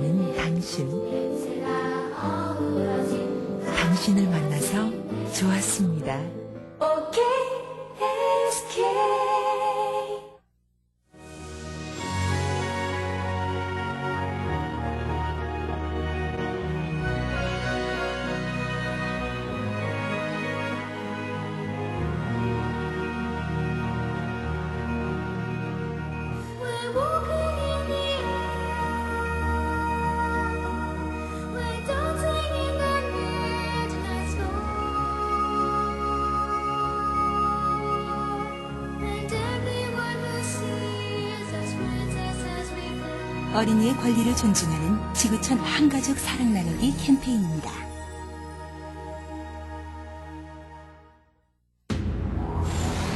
나는 당신. 당신을 만나서 좋았습니다. 어린이의 권리를 존중하는 지구촌 한가족 사랑 나누기 캠페인입니다.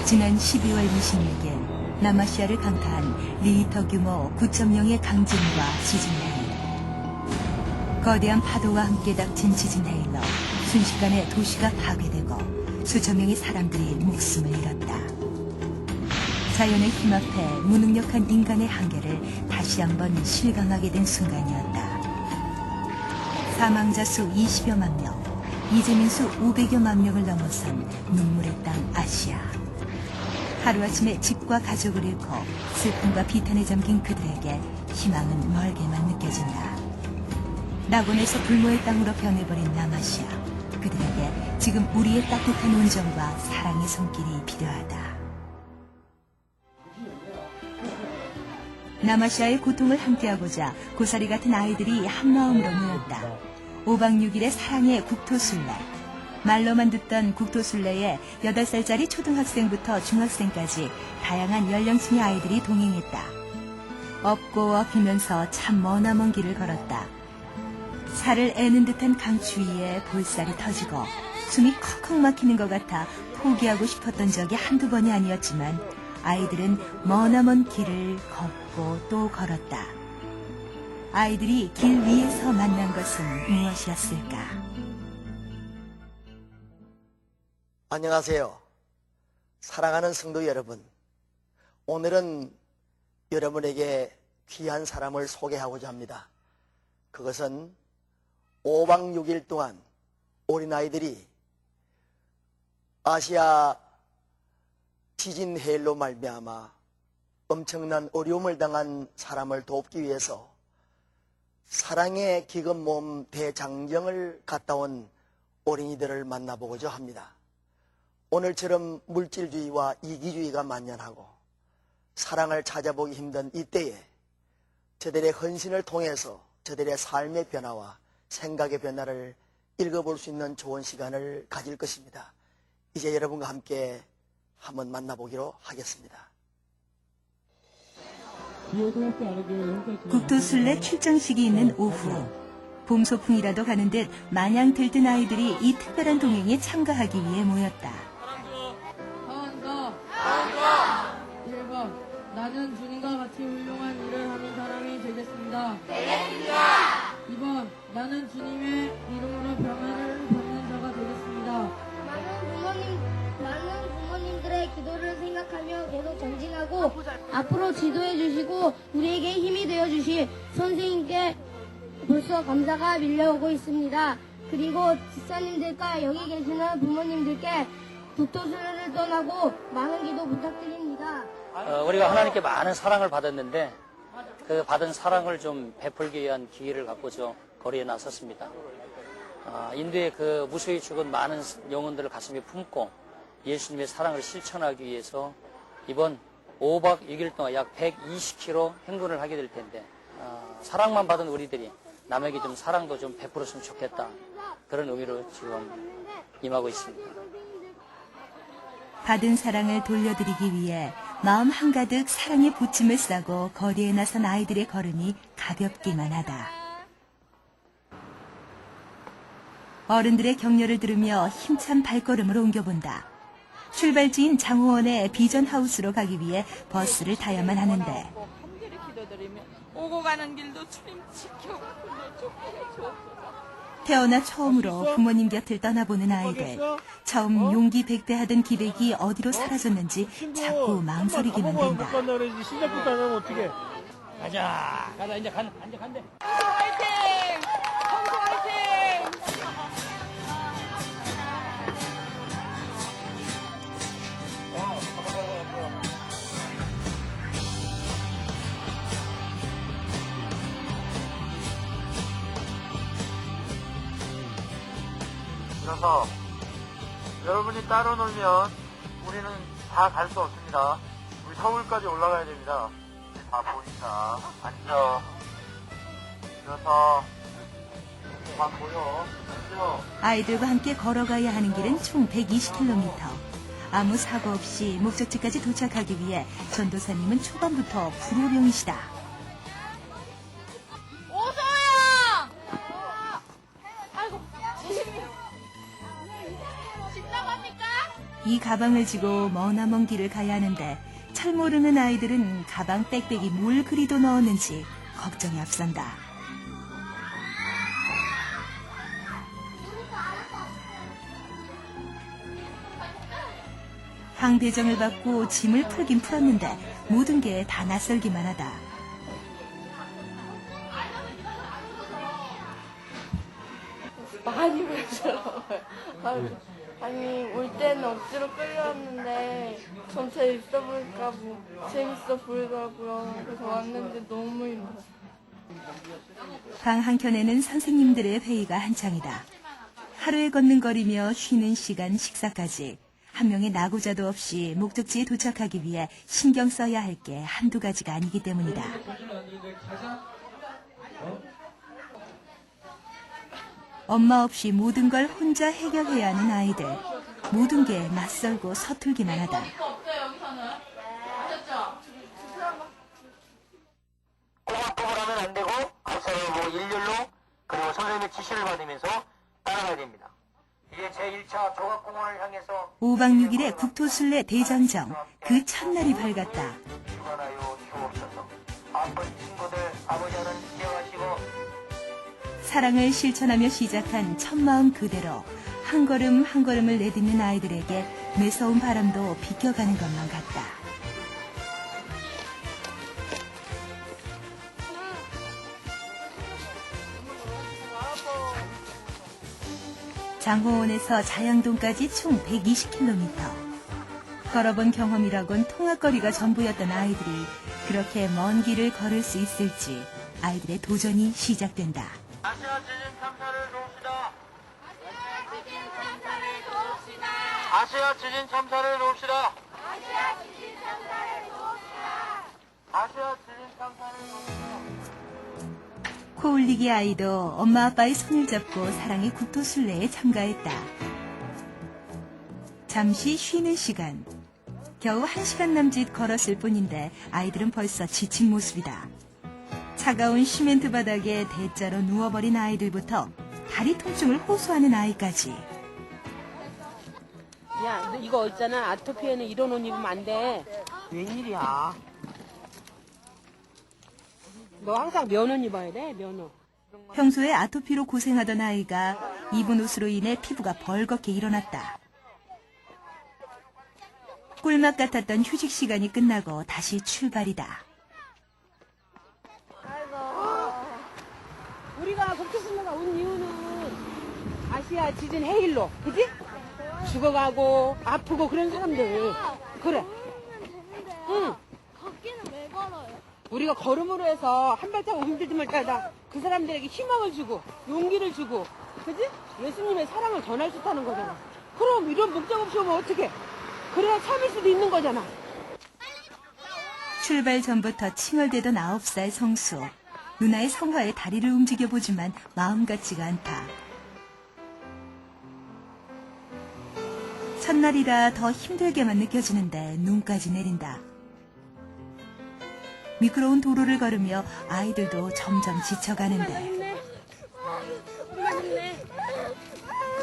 지난 12월 26일 남아시아를 강타한 리히터 규모 9.0의 강진과 지진해일. 거대한 파도와 함께 닥친 지진해일로 순식간에 도시가 파괴되고 수천 명의 사람들이 목숨을 잃었다. 자연의 힘 앞에 무능력한 인간의 한계를 다시 한번 실감하게 된 순간이었다. 사망자 수 20여만 명, 이재민 수 500여만 명을 넘어선 눈물의 땅 아시아. 하루아침에 집과 가족을 잃고 슬픔과 비탄에 잠긴 그들에게 희망은 멀게만 느껴진다. 낙원에서 불모의 땅으로 변해버린 남아시아. 그들에게 지금 우리의 따뜻한 온정과 사랑의 손길이 필요하다. 남아시아의 고통을 함께하고자 고사리 같은 아이들이 한마음으로 모였다. 5박 6일의 사랑의 국토순례. 말로만 듣던 국토순례에 8살짜리 초등학생부터 중학생까지 다양한 연령층의 아이들이 동행했다. 업고 엎이면서 참 머나먼 길을 걸었다. 살을 애는 듯한 강추위에 볼살이 터지고 숨이 컥컥 막히는 것 같아 포기하고 싶었던 적이 한두 번이 아니었지만 아이들은 머나먼 길을 걷고 또 걸었다. 아이들이 길 위에서 만난 것은 무엇이었을까? 안녕하세요. 사랑하는 성도 여러분. 오늘은 여러분에게 귀한 사람을 소개하고자 합니다. 그것은 5박 6일 동안 어린아이들이 아시아 지진 해일로 말미암아 엄청난 어려움을 당한 사람을 돕기 위해서 사랑의 기금 모험 대장정을 갔다 온 어린이들을 만나보고자 합니다. 오늘처럼 물질주의와 이기주의가 만연하고 사랑을 찾아보기 힘든 이때에 저들의 헌신을 통해서 저들의 삶의 변화와 생각의 변화를 읽어볼 수 있는 좋은 시간을 가질 것입니다. 이제 여러분과 함께 한번 만나보기로 하겠습니다. 국토순례 출정식이 있는 오후. 봄 소풍이라도 가는 듯 마냥 들뜬 아이들이 이 특별한 동행에 참가하기 위해 모였다. 다한다 1번 나는 주님과 같이 훌륭한 일을 하는 사람이 되겠습니다. 2번 나는 주님의 이름으로 병을 받는 자가 되겠습니다. 많은 부모님들의 기도를 생각하며 계속 전진하고 앞으로 지도해 주시고 우리에게 힘이 되어 주신 선생님께 벌써 감사가 밀려오고 있습니다. 그리고 집사님들과 여기 계시는 부모님들께 국토순례를 떠나고 많은 기도 부탁드립니다. 우리가 하나님께 많은 사랑을 받았는데 그 받은 사랑을 좀 베풀기 위한 기회를 갖고서 거리에 나섰습니다. 인도의 그 무수히 죽은 많은 영혼들을 가슴에 품고 예수님의 사랑을 실천하기 위해서 이번 5박 6일 동안 약 120km 행군을 하게 될 텐데 사랑만 받은 우리들이 남에게 좀 사랑도 좀 베풀었으면 좋겠다. 그런 의미로 지금 임하고 있습니다. 받은 사랑을 돌려드리기 위해 마음 한가득 사랑의 부침을 싸고 거리에 나선 아이들의 걸음이 가볍기만 하다. 어른들의 격려를 들으며 힘찬 발걸음을 옮겨본다. 출발지인 장호원의 비전하우스로 가기 위해 버스를 타야만 하는데 함께 기도드리며 오고 가는 길도 주님 지켜주옵소서. 태어나 처음으로 부모님 곁을 떠나보는 아이들. 처음 용기 백배하던 기백이 어디로 사라졌는지 자꾸 망설이기만 된다. 시작부터 안 하면 어떡해. 가자 이제 간대. 화이팅! 있어서 여러분이 따로 놀면 우리는 다 갈 수 없습니다. 우리 서울까지 올라가야 됩니다. 다 보니까 앉아. 일어서. 다 보여. 앉아. 아이들과 함께 걸어가야 하는 길은 총 120km. 아무 사고 없이 목적지까지 도착하기 위해 전도사님은 초반부터 불호령이시다. 오서야! 아이고, 집 나갑니까? 이 가방을 지고 머나먼 길을 가야 하는데 잘 모르는 아이들은 가방 빽빽이 뭘 그리도 넣었는지 걱정이 앞선다. 항대정을 받고 짐을 풀긴 풀었는데 모든 게 다 낯설기만 하다. 많이 불더라고요. 아니 올 때는 억지로 끌려왔는데 전체 있어 보니까 뭐 재밌어 보이더라고요. 그래서 왔는데 너무 힘들어요. 방 한켠에는 선생님들의 회의가 한창이다. 하루에 걷는 거리며 쉬는 시간 식사까지 한 명의 나고자도 없이 목적지에 도착하기 위해 신경 써야 할 게 한두 가지가 아니기 때문이다. 엄마 없이 모든 걸 혼자 해결해야 하는 아이들. 모든 게 낯설고 서툴기만 하다. 없어요, 여기서는. 아셨죠? 꼬박꼬박 하면 안 되고 앞서서 뭐 일렬로 그리고 선생님의 지시를 받으면서 따라가야 됩니다. 이게 제1차 조각공원을 향해서 5박 6일의 국토순례 대장정. 그 첫날이 밝았다. 주관하여 주옵소서. 아픈 친구들 아버지는 기억하시고 사랑을 실천하며 시작한 첫마음 그대로 한 걸음 한 걸음을 내딛는 아이들에게 매서운 바람도 비껴가는 것만 같다. 장호원에서 자양동까지 총 120km. 걸어본 경험이라곤 통학거리가 전부였던 아이들이 그렇게 먼 길을 걸을 수 있을지 아이들의 도전이 시작된다. 아시아 지진 참사를 돕시다. 아시아 지진 참사를 돕시다. 아시아 지진 참사를 돕시다. 아시아 지진 참사를 돕시다. 코 올리기 아이도 엄마 아빠의 손을 잡고 사랑의 국토순례에 참가했다. 잠시 쉬는 시간. 겨우 1시간 남짓 걸었을 뿐인데 아이들은 벌써 지친 모습이다. 차가운 시멘트 바닥에 대자로 누워버린 아이들부터 다리 통증을 호소하는 아이까지. 야, 너 이거 있잖아. 아토피에는 이런 옷 입으면 안 돼. 웬일이야? 너 항상 면옷 입어야 돼, 면옷. 평소에 아토피로 고생하던 아이가 입은 옷으로 인해 피부가 벌겋게 일어났다. 꿀맛 같았던 휴식 시간이 끝나고 다시 출발이다. 우리가 국토순례가 온 이유는 아시아 지진 해일로, 그지? 죽어가고 아프고 그런 사람들. 그래. 응. 걷기는 왜 걸어요? 우리가 걸음으로 해서 한 발자국 힘들지 말자다. 그 사람들에게 희망을 주고 용기를 주고, 그지? 예수님의 사랑을 전할 수 있다는 거잖아. 그럼 이런 목적 없이 오면 어떡해? 그래야 참을 수도 있는 거잖아. 출발 전부터 칭얼대던 9살 성수. 누나의 성화에 다리를 움직여보지만 마음 같지가 않다. 첫날이라 더 힘들게만 느껴지는데 눈까지 내린다. 미끄러운 도로를 걸으며 아이들도 점점 지쳐가는데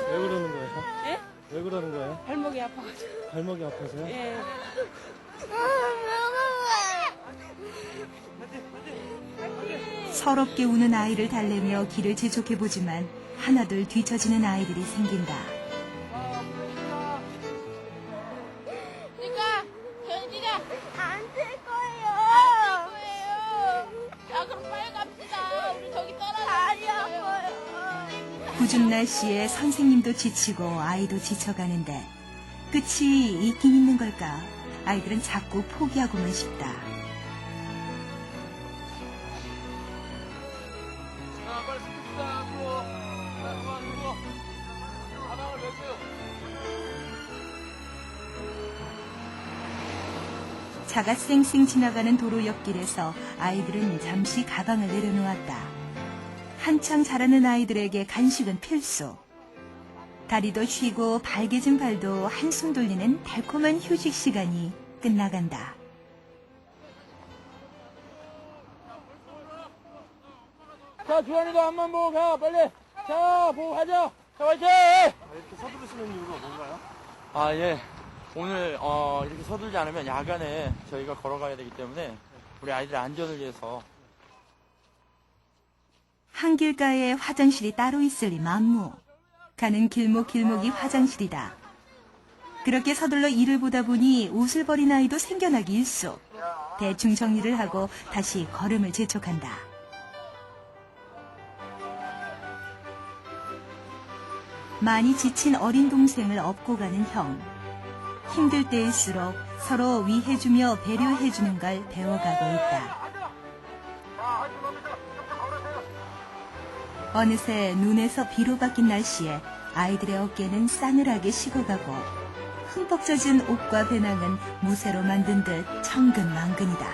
왜 그러는 거예요? 예? 왜 그러는 거예요? 발목이 아파가지고. 발목이 아파서요? 예. 서럽게 우는 아이를 달래며 길을 재촉해보지만 하나둘 뒤처지는 아이들이 생긴다. 그러니까 견디자. 안 될 거예요. 할 거예요. 자, 그럼 빨리 갑시다. 우리 저기 다리 떨어져. 아파요. 궂은 날씨에 선생님도 지치고 아이도 지쳐가는데 끝이 있긴 있는 걸까? 아이들은 자꾸 포기하고만 싶다. 자, 빨리 습니다 앞으로. 자, 그만 누워. 가방을 차가 쌩쌩 지나가는 도로 옆길에서 아이들은 잠시 가방을 내려놓았다. 한창 자라는 아이들에게 간식은 필수. 다리도 쉬고 발개진 발도 한숨 돌리는 달콤한 휴식 시간이 끝나간다. 자, 주환이도 앞만 보고 가, 빨리. 자, 보고 가자. 자, 화이팅! 이렇게 서두르시는 이유가 뭔가요? 아, 예. 오늘, 이렇게 서둘지 않으면 야간에 저희가 걸어가야 되기 때문에 우리 아이들의 안전을 위해서. 한길가에 화장실이 따로 있을 리 만무. 가는 길목길목이 화장실이다. 그렇게 서둘러 일을 보다 보니 옷을 버린 아이도 생겨나기 일쑤. 대충 정리를 하고 다시 걸음을 재촉한다. 많이 지친 어린 동생을 업고 가는 형. 힘들 때일수록 서로 위해주며 배려해주는 걸 배워가고 있다. 어느새 눈에서 비로 바뀐 날씨에 아이들의 어깨는 싸늘하게 식어가고 흠뻑 젖은 옷과 배낭은 무쇠로 만든 듯 천근만근이다.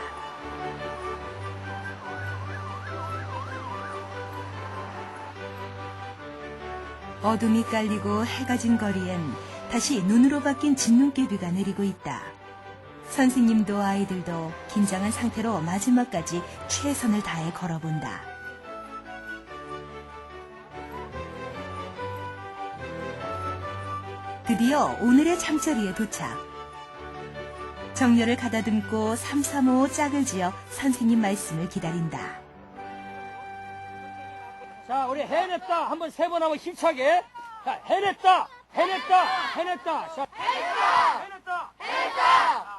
어둠이 깔리고 해가 진 거리엔 다시 눈으로 바뀐 진눈깨비가 내리고 있다. 선생님도 아이들도 긴장한 상태로 마지막까지 최선을 다해 걸어본다. 드디어 오늘의 잠자리에 도착. 정렬을 가다듬고 335 짝을 지어 선생님 말씀을 기다린다. 자, 우리 해냈다. 한번 세 번 하면 힘차게. 자, 해냈다. 해냈다. 해냈다. 자, 해냈다. 해냈다!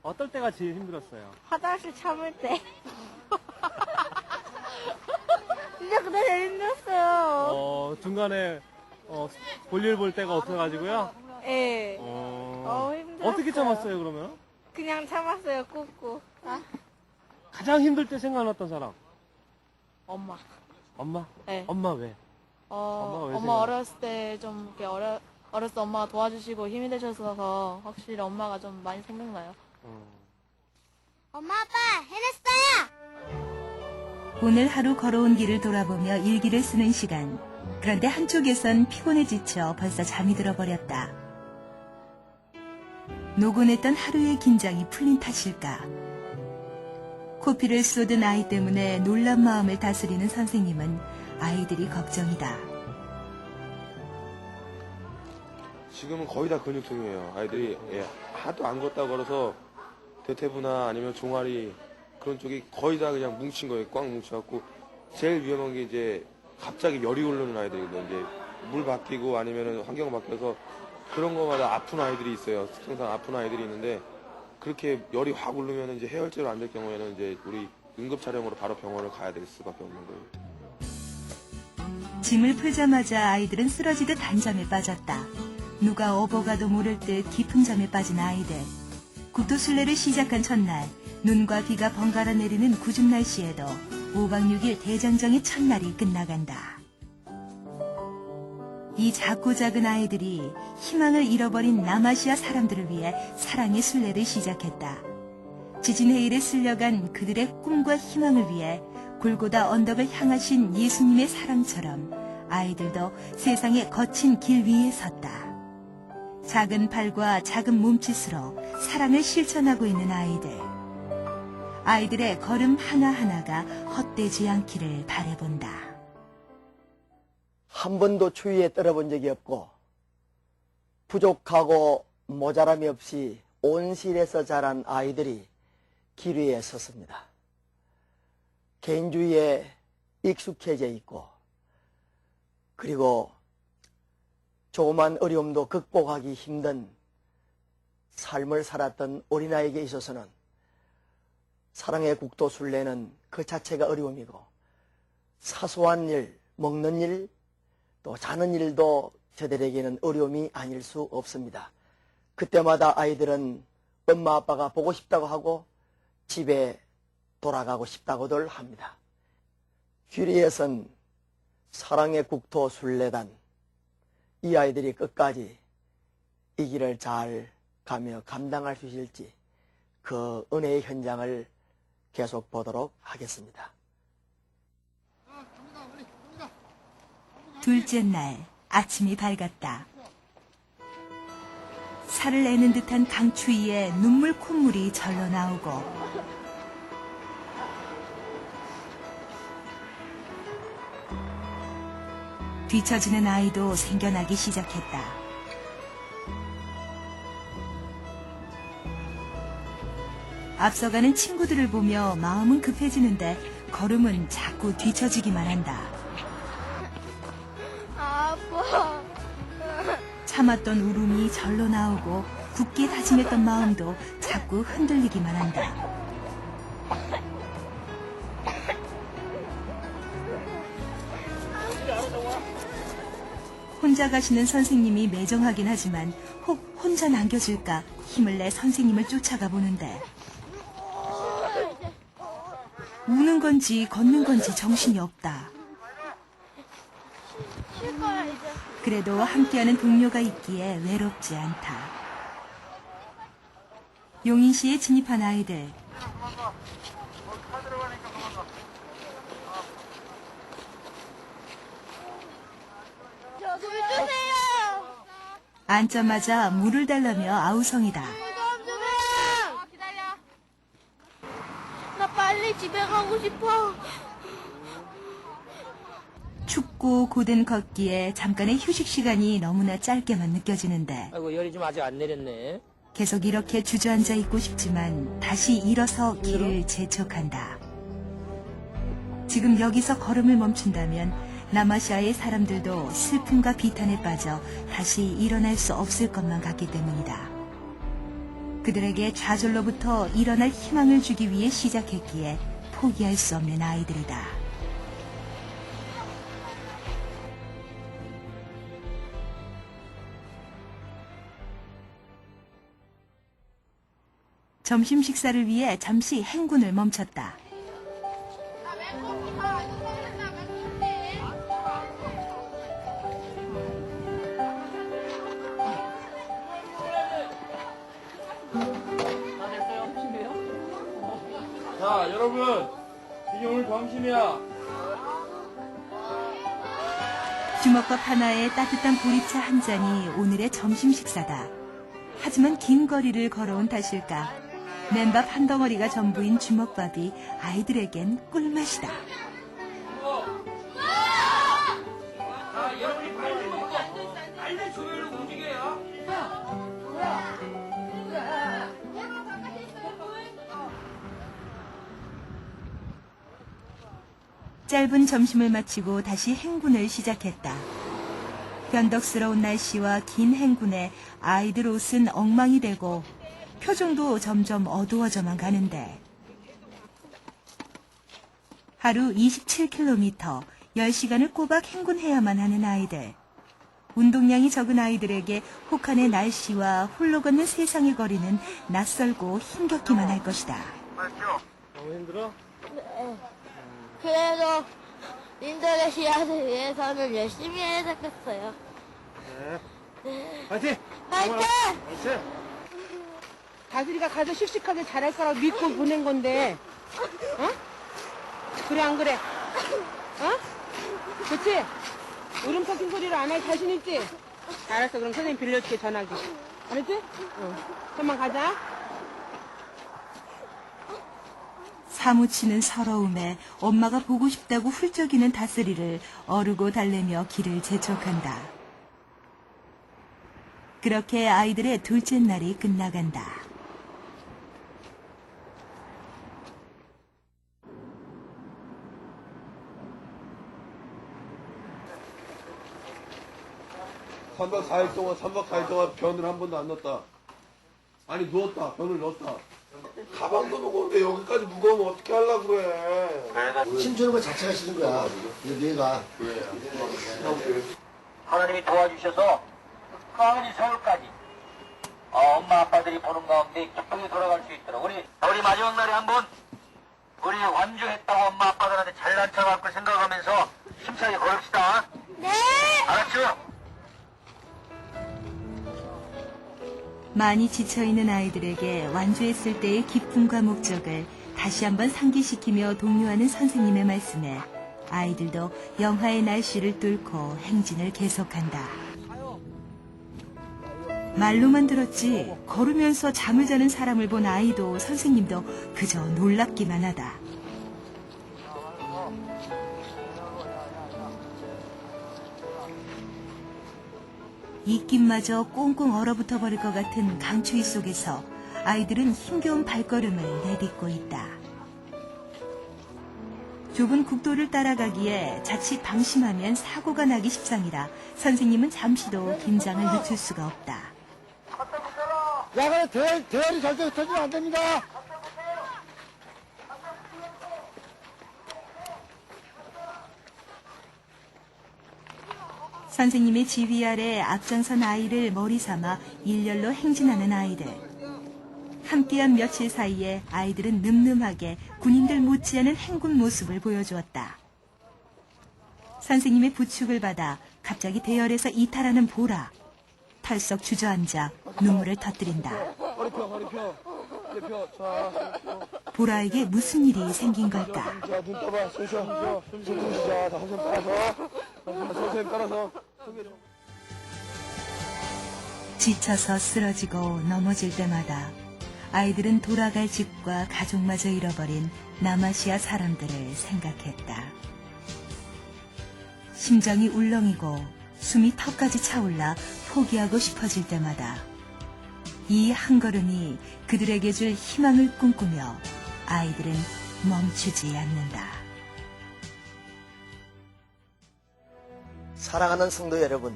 어떨 때가 제일 힘들었어요? 화장실 참을 때. 진짜 그때 제일 힘들었어요. 중간에, 볼일 볼 때가 없어가지고요? 예. 힘들었어요. 어떻게 참았어요, 그러면? 그냥 참았어요, 꾹꾹. 아? 가장 힘들 때 생각났던 사람? 엄마. 엄마? 네. 엄마 왜? 엄마가 왜 엄마 생각나? 어렸을 때 좀 이렇게 어렸을 때 엄마가 도와주시고 힘이 되셔서 확실히 엄마가 좀 많이 생각나요. 엄마 아빠 해냈어요. 오늘 하루 걸어온 길을 돌아보며 일기를 쓰는 시간. 그런데 한쪽에선 피곤해 지쳐 벌써 잠이 들어버렸다. 노곤했던 하루의 긴장이 풀린 탓일까? 코피를 쏟은 아이 때문에 놀란 마음을 다스리는 선생님은 아이들이 걱정이다. 지금은 거의 다 근육통이에요. 아이들이 하도 안 걷다고 걸어서 대퇴부나 아니면 종아리 그런 쪽이 거의 다 그냥 뭉친 거예요. 꽉 뭉쳐갖고 제일 위험한 게 이제 갑자기 열이 오르는 아이들이거든요. 이제 물 바뀌고 아니면 환경 바뀌어서 그런 거마다 아픈 아이들이 있어요. 특성상 아픈 아이들이 있는데 그렇게 열이 확 오르면 이제 해열제로 안 될 경우에는 이제 우리 응급 촬영으로 바로 병원을 가야 될 수밖에 없는 거예요. 짐을 풀자마자 아이들은 쓰러지듯 한잠에 빠졌다. 누가 업어가도 모를 듯 깊은 잠에 빠진 아이들. 국토순례를 시작한 첫날, 눈과 비가 번갈아 내리는 궂은 날씨에도 5박 6일 대장정의 첫날이 끝나간다. 이 작고 작은 아이들이 희망을 잃어버린 남아시아 사람들을 위해 사랑의 순례를 시작했다. 지진 해일에 쓸려간 그들의 꿈과 희망을 위해 골고다 언덕을 향하신 예수님의 사랑처럼 아이들도 세상의 거친 길 위에 섰다. 작은 발과 작은 몸짓으로 사랑을 실천하고 있는 아이들. 아이들의 걸음 하나하나가 헛되지 않기를 바라본다. 한 번도 추위에 떨어본 적이 없고 부족하고 모자람이 없이 온실에서 자란 아이들이 길 위에 섰습니다. 개인주의에 익숙해져 있고 그리고 조그만 어려움도 극복하기 힘든 삶을 살았던 어린아이에게 있어서는 사랑의 국토 순례는 그 자체가 어려움이고 사소한 일, 먹는 일, 또 자는 일도 저들에게는 어려움이 아닐 수 없습니다. 그때마다 아이들은 엄마 아빠가 보고 싶다고 하고 집에 돌아가고 싶다고들 합니다. 귀리에선 사랑의 국토 순례단 이 아이들이 끝까지 이 길을 잘 가며 감당할 수 있을지 그 은혜의 현장을 계속 보도록 하겠습니다. 둘째 날 아침이 밝았다. 살을 내는 듯한 강추위에 눈물 콧물이 절로 나오고 뒤처지는 아이도 생겨나기 시작했다. 앞서가는 친구들을 보며 마음은 급해지는데 걸음은 자꾸 뒤처지기만 한다. 아파. 참았던 울음이 절로 나오고 굳게 다짐했던 마음도 자꾸 흔들리기만 한다. 혼자 가시는 선생님이 매정하긴 하지만 혹 혼자 남겨줄까 힘을 내 선생님을 쫓아가 보는데 우는 건지 걷는 건지 정신이 없다. 쉴 거야, 이제. 그래도 함께하는 동료가 있기에 외롭지 않다. 용인시에 진입한 아이들. 물 주세요. 앉자마자 물을 달라며 아우성이다. 물 주세요. 기다려. 나 빨리 집에 가고 싶어. 춥고 고된 걷기에 잠깐의 휴식 시간이 너무나 짧게만 느껴지는데 아이고, 열이 좀 아직 안 내렸네. 계속 이렇게 주저앉아 있고 싶지만 다시 일어서 길을 재촉한다. 지금 여기서 걸음을 멈춘다면 남아시아의 사람들도 슬픔과 비탄에 빠져 다시 일어날 수 없을 것만 같기 때문이다. 그들에게 좌절로부터 일어날 희망을 주기 위해 시작했기에 포기할 수 없는 아이들이다. 점심 식사를 위해 잠시 행군을 멈췄다. 자, 여러분, 이게 오늘 점심이야. 주먹밥 하나에 따뜻한 보리차 한 잔이 오늘의 점심 식사다. 하지만 긴 거리를 걸어온 탓일까? 맨밥 한 덩어리가 전부인 주먹밥이 아이들에겐 꿀맛이다. 자, 여러분이 빨리 먹고 빨리 조율로 움직여요. 짧은 점심을 마치고 다시 행군을 시작했다. 변덕스러운 날씨와 긴 행군에 아이들 옷은 엉망이 되고 표정도 점점 어두워져만 가는데 하루 27km, 10시간을 꼬박 행군해야만 하는 아이들. 운동량이 적은 아이들에게 혹한의 날씨와 홀로 걷는 세상의 거리는 낯설고 힘겹기만 할 것이다. 너무 힘들어? 네. 그래도 인도네시아를 위해서는 열심히 해야겠어요. 네. 파이팅! 파이팅! 파이팅! 다슬이가 가서 씩씩하게 잘할 거라고 믿고 보낸 건데, 어? 그래 안 그래? 어? 그치? 울음 섞인 소리를 안 할 자신 있지? 알았어, 그럼 선생님 빌려줄게, 전화기. 알았지? 응. 그만 가자. 사무치는 서러움에 엄마가 보고 싶다고 훌쩍이는 다스리를 어르고 달래며 길을 재촉한다. 그렇게 아이들의 둘째 날이 끝나간다. 삼박 4일 동안 변을 한 번도 안 넣었다. 아니 누웠다. 변을 넣었다. 가방도 무거운데 여기까지 무거우면 어떻게 하려고 그래. 힘주는 것 자체가 싫은 거야. 얘가. 하나님이 도와주셔서 끝까지 서울까지 엄마 아빠들이 보는 가운데 기쁘게 돌아갈 수 있도록 우리 마지막 날에 한번 우리 완주했다고 엄마 아빠들한테 잘난 척할 생각하면서 힘차게 걸읍시다. 네! 알았죠? 많이 지쳐있는 아이들에게 완주했을 때의 기쁨과 목적을 다시 한번 상기시키며 독려하는 선생님의 말씀에 아이들도 영하의 날씨를 뚫고 행진을 계속한다. 말로만 들었지 걸으면서 잠을 자는 사람을 본 아이도 선생님도 그저 놀랍기만 하다. 입김마저 꽁꽁 얼어붙어 버릴 것 같은 강추위 속에서 아이들은 힘겨운 발걸음을 내딛고 있다. 좁은 국도를 따라가기에 자칫 방심하면 사고가 나기 십상이라 선생님은 잠시도 긴장을 늦출 수가 없다. 야간에 대열이 절대 흩어지면 안 됩니다. 선생님의 지휘 아래 앞장선 아이를 머리 삼아 일렬로 행진하는 아이들. 함께한 며칠 사이에 아이들은 늠름하게 군인들 못지않은 행군 모습을 보여주었다. 선생님의 부축을 받아 갑자기 대열에서 이탈하는 보라. 털썩 주저앉아 눈물을 터뜨린다. 허리 펴. 보라에게 무슨 일이 생긴 걸까? 자, 눈 떠봐. 숨 쉬어. 숨 쉬자. 한숨 따라서. 선생님 따라서. 지쳐서 쓰러지고 넘어질 때마다 아이들은 돌아갈 집과 가족마저 잃어버린 남아시아 사람들을 생각했다. 심장이 울렁이고 숨이 턱까지 차올라 포기하고 싶어질 때마다 이 한 걸음이 그들에게 줄 희망을 꿈꾸며 아이들은 멈추지 않는다. 사랑하는 성도 여러분,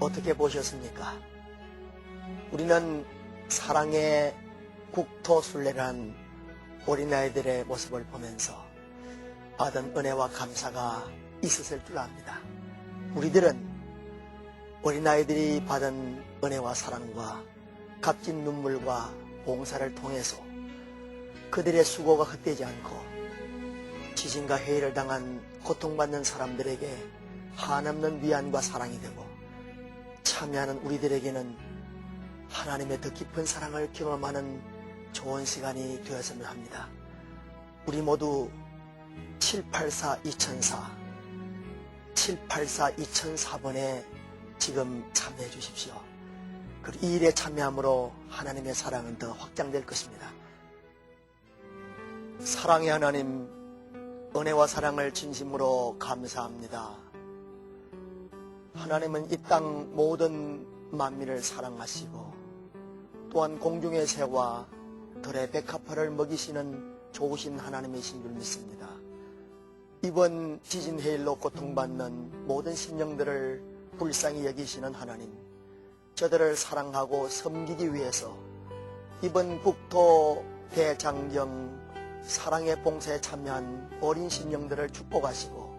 어떻게 보셨습니까? 우리는 사랑의 국토순례란 어린아이들의 모습을 보면서 받은 은혜와 감사가 있었을 줄 압니다. 우리들은 어린아이들이 받은 은혜와 사랑과 값진 눈물과 봉사를 통해서 그들의 수고가 헛되지 않고 지진과 해일을 당한 고통받는 사람들에게 한없는 위안과 사랑이 되고 참여하는 우리들에게는 하나님의 더 깊은 사랑을 경험하는 좋은 시간이 되었으면 합니다. 우리 모두 784-2004 784-2004번에 지금 참여해 주십시오. 그리고 이 일에 참여함으로 하나님의 사랑은 더 확장될 것입니다. 사랑의 하나님, 은혜와 사랑을 진심으로 감사합니다. 하나님은 이 땅 모든 만민을 사랑하시고 또한 공중의 새와 들의 백합화를 먹이시는 좋으신 하나님이신 줄 믿습니다. 이번 지진 해일로 고통받는 모든 심령들을 불쌍히 여기시는 하나님, 저들을 사랑하고 섬기기 위해서 이번 국토 대장정 사랑의 봉사에 참여한 어린 심령들을 축복하시고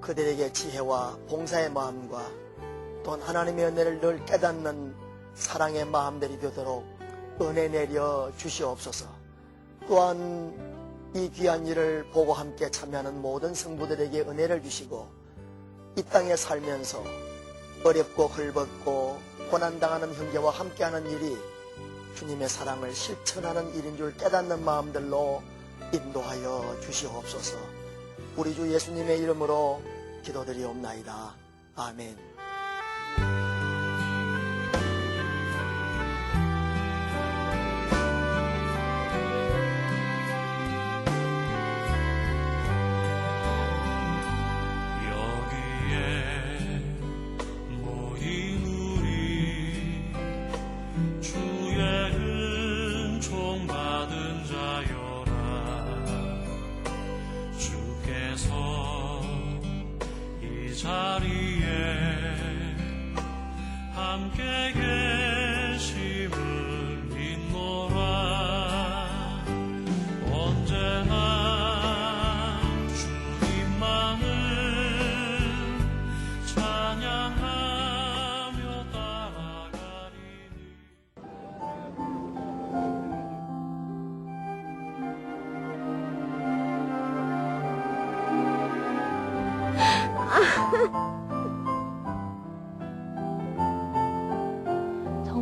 그들에게 지혜와 봉사의 마음과 또한 하나님의 은혜를 늘 깨닫는 사랑의 마음들이 되도록 은혜 내려 주시옵소서. 또한 이 귀한 일을 보고 함께 참여하는 모든 성부들에게 은혜를 주시고 이 땅에 살면서 어렵고 헐벗고 고난당하는 형제와 함께하는 일이 주님의 사랑을 실천하는 일인 줄 깨닫는 마음들로 인도하여 주시옵소서. 우리 주 예수님의 이름으로 기도드리옵나이다. 아멘.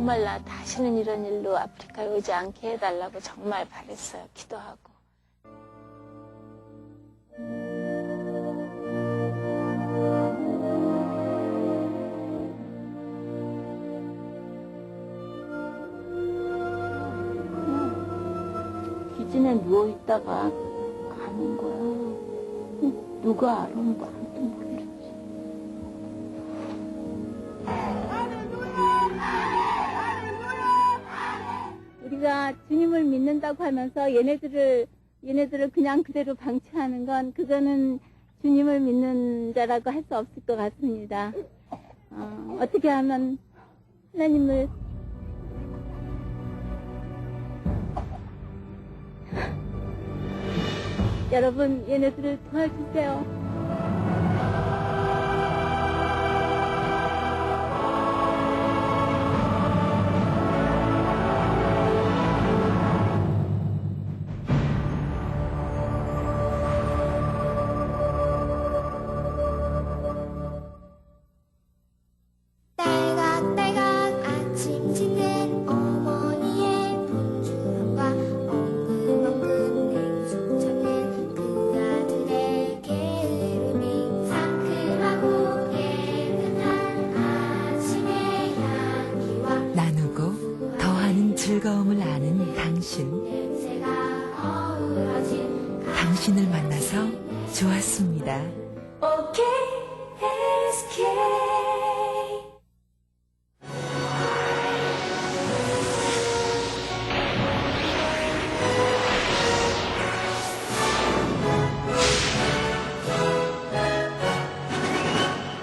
정말 나 다시는 이런 일로 아프리카에 오지 않게 해달라고 정말 바랬어요. 기도하고. 기진에 누워있다가 가는 거야. 누가 알아? 뭐 아무도 모르지. 우리가 주님을 믿는다고 하면서 얘네들을 그냥 그대로 방치하는 건 그거는 주님을 믿는 자라고 할 수 없을 것 같습니다. 어떻게 하면 하나님을 여러분 얘네들을 도와주세요. 딸각딸각 아침 짓는 어머니의 분주함과 엉금엉금 냉수 찾는 그 아들의 게으름이 상큼하고 깨끗한 아침의 향기와 나누고 더하는 즐거움을 아는 당신. 냄새가 어우러진 당신을 만나서 좋았습니다. OK SK